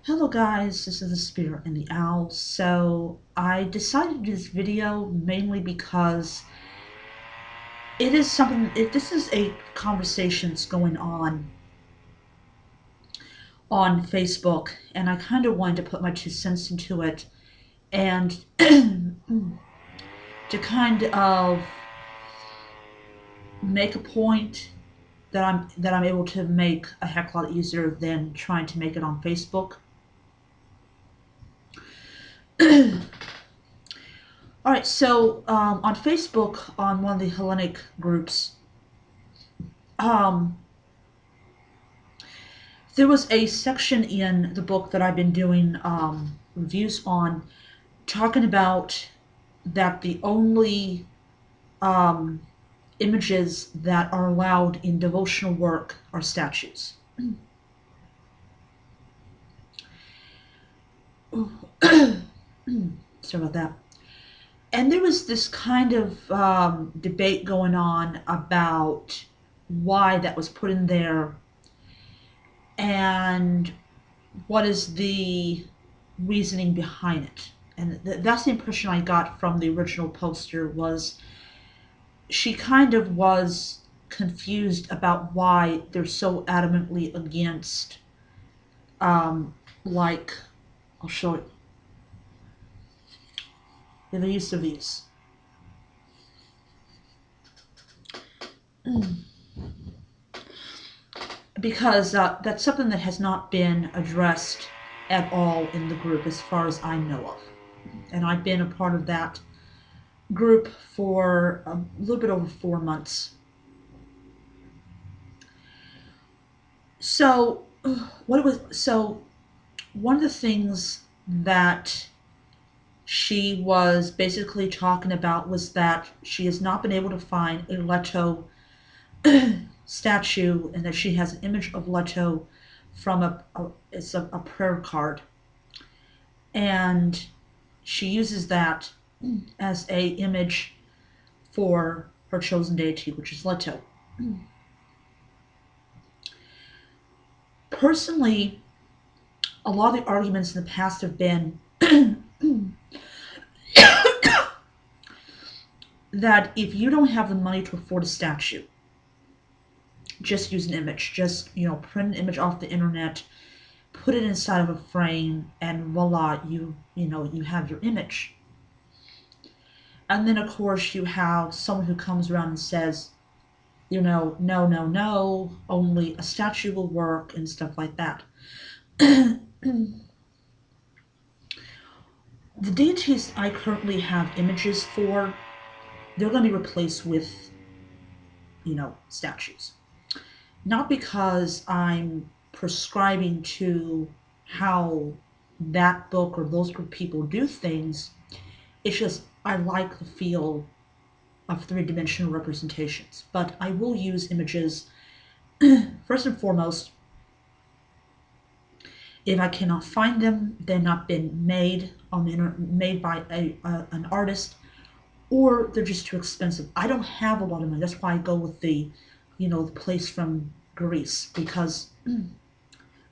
Hello guys, this is the Spirit and the Owl. So I decided to do this video mainly because it is something, this is a conversation that's going on Facebook, and I kind of wanted to put my 2 cents into it and to kind of make a point that I'm able to make a heck of a lot easier than trying to make it on Facebook. All right, so on Facebook, on one of the Hellenic groups, um, there was a section in the book that I've been doing reviews on, talking about that the only um, images that are allowed in devotional work are statues. Sorry about that. And there was this kind of debate going on about why that was put in there and what is the reasoning behind it. And that's the impression I got from the original poster, was she kind of was confused about why they're so adamantly against, like, I'll show it, the use of these. Because that's something that has not been addressed at all in the group as far as I know of. And I've been a part of that group for a little bit over 4 months. So one of the things that she was basically talking about was that she has not been able to find a Leto statue, and that she has an image of Leto from a prayer card, and she uses that as a image for her chosen deity, which is Leto. Personally, a lot of the arguments in the past have been that if you don't have the money to afford a statue, just use an image. Just, print an image off the internet, put it inside of a frame, and voila, you have your image. And then, of course, you have someone who comes around and says, no, only a statue will work, and stuff like that. The deities I currently have images for, they're going to be replaced with, statues. Not because I'm prescribing to how that book or those group of people do things. It's just I like the feel of three-dimensional representations. But I will use images first and foremost. If I cannot find them, they're not been made made by an artist, or they're just too expensive. I don't have a lot of money. That's why I go with the place from Greece, because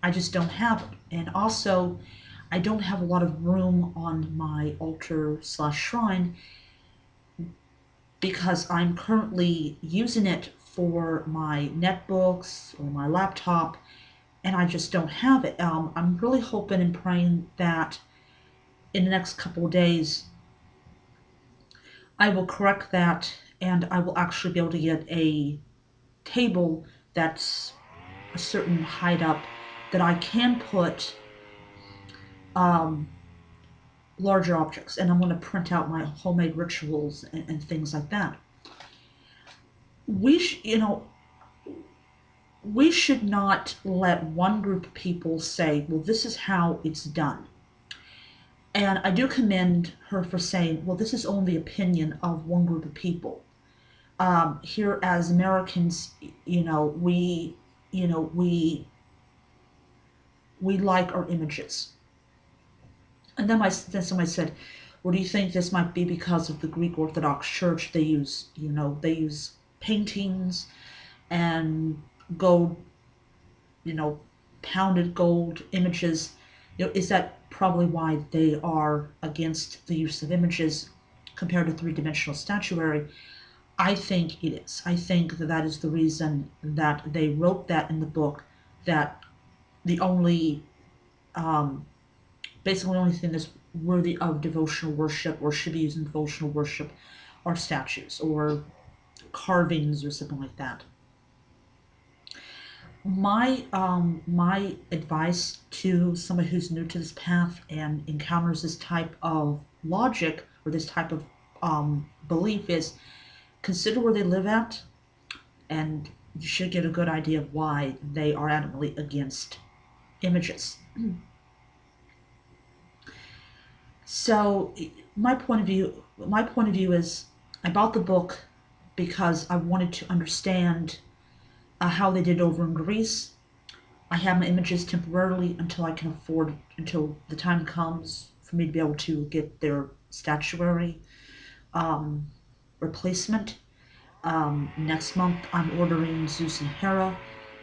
I just don't have it. And also, I don't have a lot of room on my altar/shrine, because I'm currently using it for my netbooks or my laptop, and I just don't have it. I'm really hoping and praying that in the next couple of days I will correct that, and I will actually be able to get a table that's a certain height up that I can put larger objects, and I'm going to print out my homemade rituals and things like that. We should not let one group of people say, well, this is how it's done. And I do commend her for saying, well, this is only the opinion of one group of people. Here as Americans, we like our images. And then somebody said, well, do you think this might be because of the Greek Orthodox Church? They use paintings and gold, pounded gold images Is that probably why they are against the use of images compared to three-dimensional statuary? I think it is. I think that that is the reason that they wrote that in the book, that the only, um, basically the only thing that's worthy of devotional worship or should be used in devotional worship are statues or carvings or something like that. My advice to somebody who's new to this path and encounters this type of logic or this type of belief is consider where they live at, and you should get a good idea of why they are adamantly against images. So my point of view is I bought the book because I wanted to understand how they did over in Greece. I have my images temporarily until I can afford, until the time comes for me to be able to get their statuary um, replacement. Next month, I'm ordering Zeus and Hera,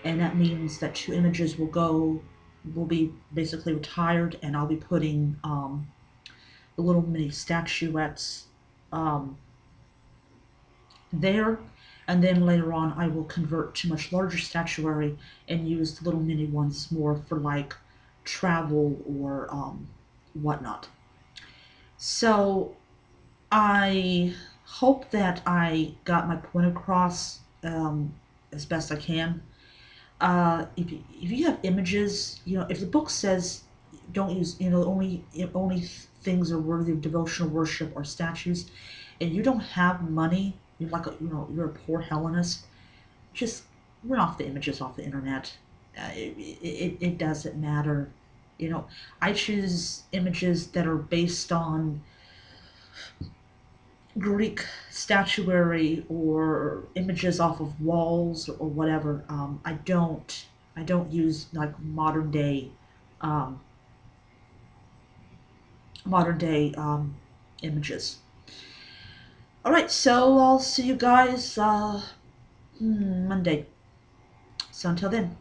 and that means that two images will be basically retired, and I'll be putting the little mini statuettes um, there. And then later on, I will convert to much larger statuary and use the little mini ones more for like travel or whatnot. So I hope that I got my point across as best I can. If you have images, if the book says don't use, only things are worthy of devotional worship or statues, and you don't have money, you're a poor Hellenist, just run off the images off the internet. It doesn't matter. I choose images that are based on Greek statuary or images off of walls or whatever. I don't use like um, modern day images. All right, so I'll see you guys Monday. So until then.